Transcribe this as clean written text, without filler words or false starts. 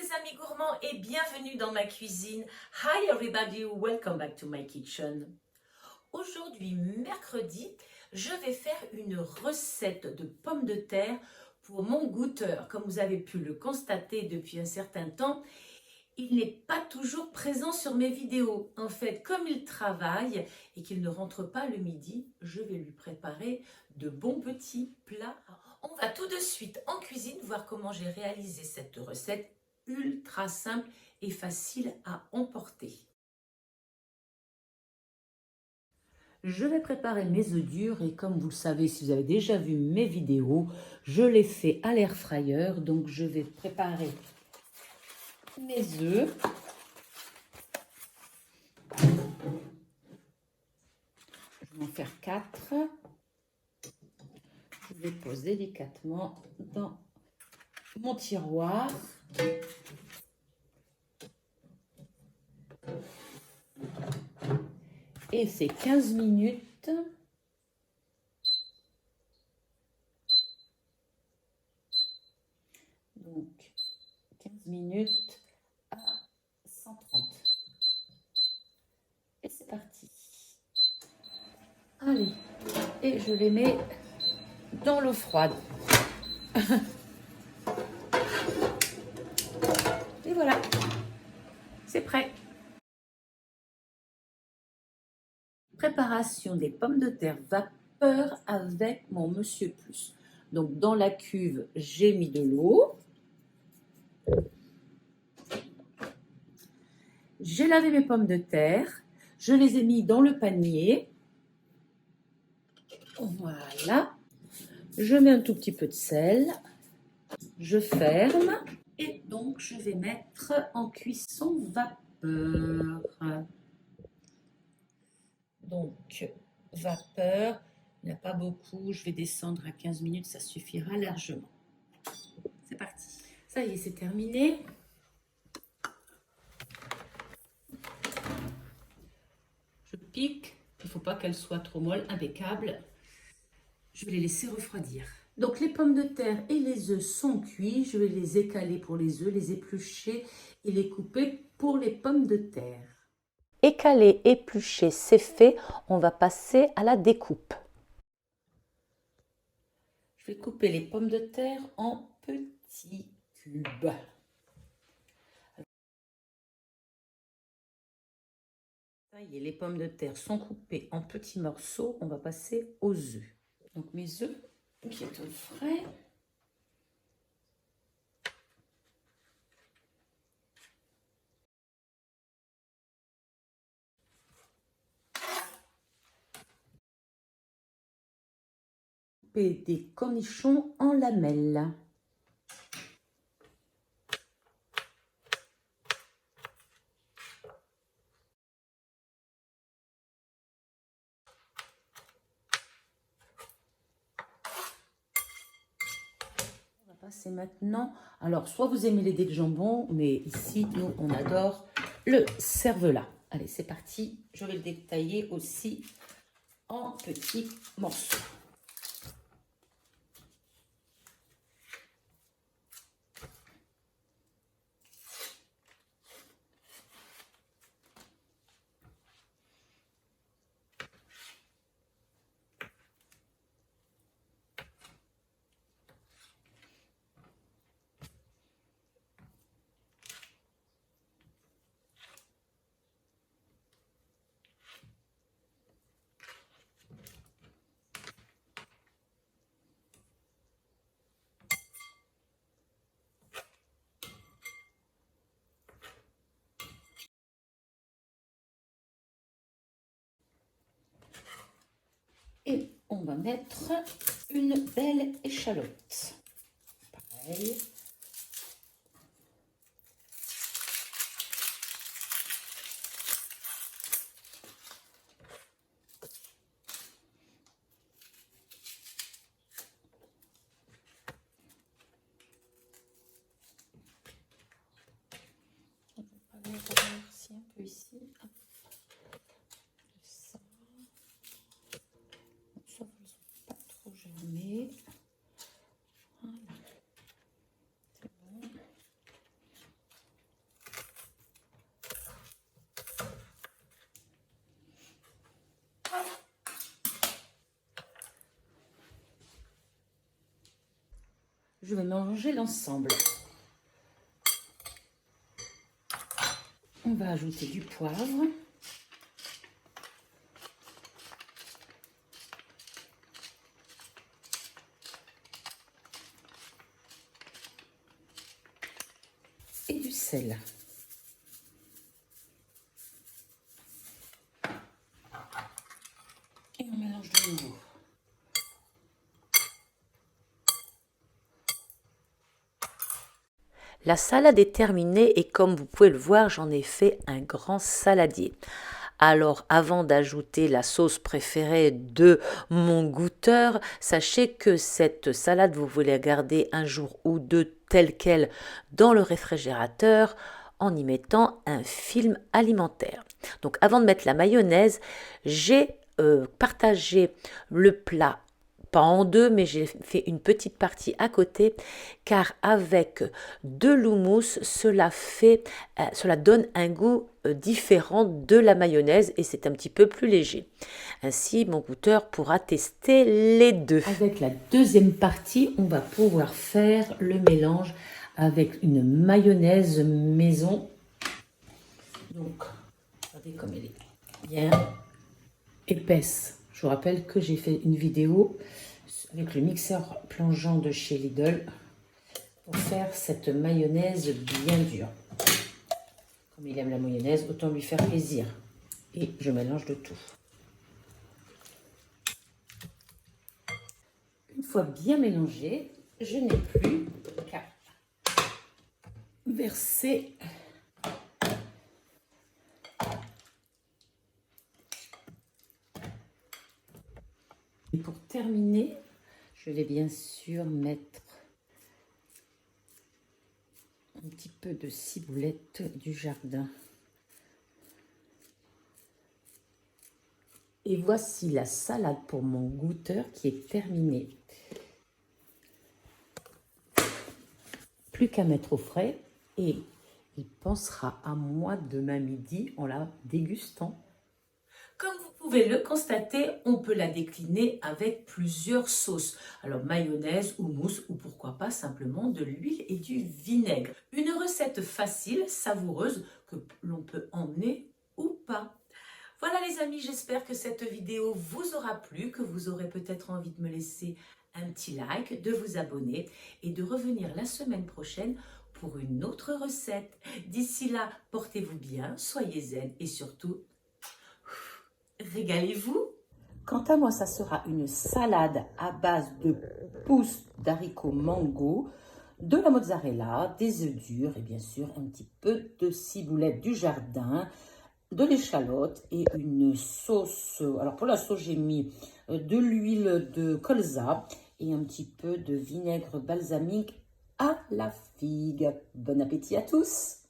les amis gourmands et bienvenue dans ma cuisine. Hi everybody, welcome back to my kitchen. Aujourd'hui, mercredi, je vais faire une recette de pommes de terre pour mon goûteur. Comme vous avez pu le constater depuis un certain temps, il n'est pas toujours présent sur mes vidéos. En fait, comme il travaille et qu'il ne rentre pas le midi, je vais lui préparer de bons petits plats. On va tout de suite en cuisine voir comment j'ai réalisé cette recette ultra simple et facile à emporter. Je vais préparer mes œufs durs et comme vous le savez, si vous avez déjà vu mes vidéos, je les fais à l'air fryer. Donc je vais préparer mes œufs. Je vais en faire 4. Je les pose délicatement dans mon tiroir. Et c'est 15 minutes. Donc 15 minutes à 130. Et c'est parti. Allez, et je les mets dans l'eau froide. Et voilà, c'est prêt. Préparation des pommes de terre vapeur avec mon Monsieur Plus. Donc dans la cuve, j'ai mis de l'eau. J'ai lavé mes pommes de terre. Je les ai mis dans le panier. Voilà. Je mets un tout petit peu de sel. Je ferme. Et donc, je vais mettre en cuisson vapeur. Donc, vapeur, il n'y en a pas beaucoup. Je vais descendre à 15 minutes, ça suffira largement. C'est parti. Ça y est, c'est terminé. Je pique. Il ne faut pas qu'elle soit trop molle, impeccable. Je vais les laisser refroidir. Donc les pommes de terre et les œufs sont cuits. Je vais les écaler pour les œufs, les éplucher et les couper pour les pommes de terre. Écaler, éplucher, c'est fait. On va passer à la découpe. Je vais couper les pommes de terre en petits cubes. Ça y est, les pommes de terre sont coupées en petits morceaux. On va passer aux œufs. Donc mes œufs qui sont au frais. Couper des cornichons en lamelles. C'est maintenant, alors soit vous aimez les dés de jambon, mais ici nous on adore le cervelas. Allez, c'est parti, je vais le détailler aussi en petits morceaux. Et on va mettre une belle échalote. Pareil. On va mettre un peu ici. Ça. Sauf qu'elles ne sont pas trop germées. Voilà. je vais mélanger l'ensemble. On va ajouter du poivre. Et du sel. Et on mélange de nouveau. La salade est terminée et comme vous pouvez le voir, j'en ai fait un grand saladier. Alors avant d'ajouter la sauce préférée de mon goûteur, sachez que cette salade, vous voulez la garder un jour ou deux telle qu'elle dans le réfrigérateur en y mettant un film alimentaire. Donc avant de mettre la mayonnaise, j'ai partagé le plat pas en deux, mais j'ai fait une petite partie à côté, car avec de l'houmous, cela donne un goût différent de la mayonnaise et c'est un petit peu plus léger. Ainsi, mon goûteur pourra tester les deux. Avec la deuxième partie, on va pouvoir faire le mélange avec une mayonnaise maison. Donc, regardez comme elle est bien épaisse. Je vous rappelle que j'ai fait une vidéo avec le mixeur plongeant de chez Lidl pour faire cette mayonnaise bien dure. Comme il aime la mayonnaise, autant lui faire plaisir. Et je mélange le tout. Une fois bien mélangé, je n'ai plus qu'à verser et pour terminer, je vais bien sûr mettre un petit peu de ciboulette du jardin. Et voici la salade pour mon goûteur qui est terminée. Plus qu'à mettre au frais et il pensera à moi demain midi en la dégustant. Comme vous pouvez le constater, on peut la décliner avec plusieurs sauces. Alors mayonnaise, houmous ou pourquoi pas simplement de l'huile et du vinaigre. Une recette facile, savoureuse que l'on peut emmener ou pas. Voilà les amis, j'espère que cette vidéo vous aura plu, que vous aurez peut-être envie de me laisser un petit like, de vous abonner et de revenir la semaine prochaine pour une autre recette. D'ici là, portez-vous bien, soyez zen et surtout, régalez-vous. Quant à moi, ça sera une salade à base de pousses d'haricots mango, de la mozzarella, des œufs durs et bien sûr un petit peu de ciboulette du jardin, de l'échalote et une sauce. Alors pour la sauce, j'ai mis de l'huile de colza et un petit peu de vinaigre balsamique à la figue. Bon appétit à tous!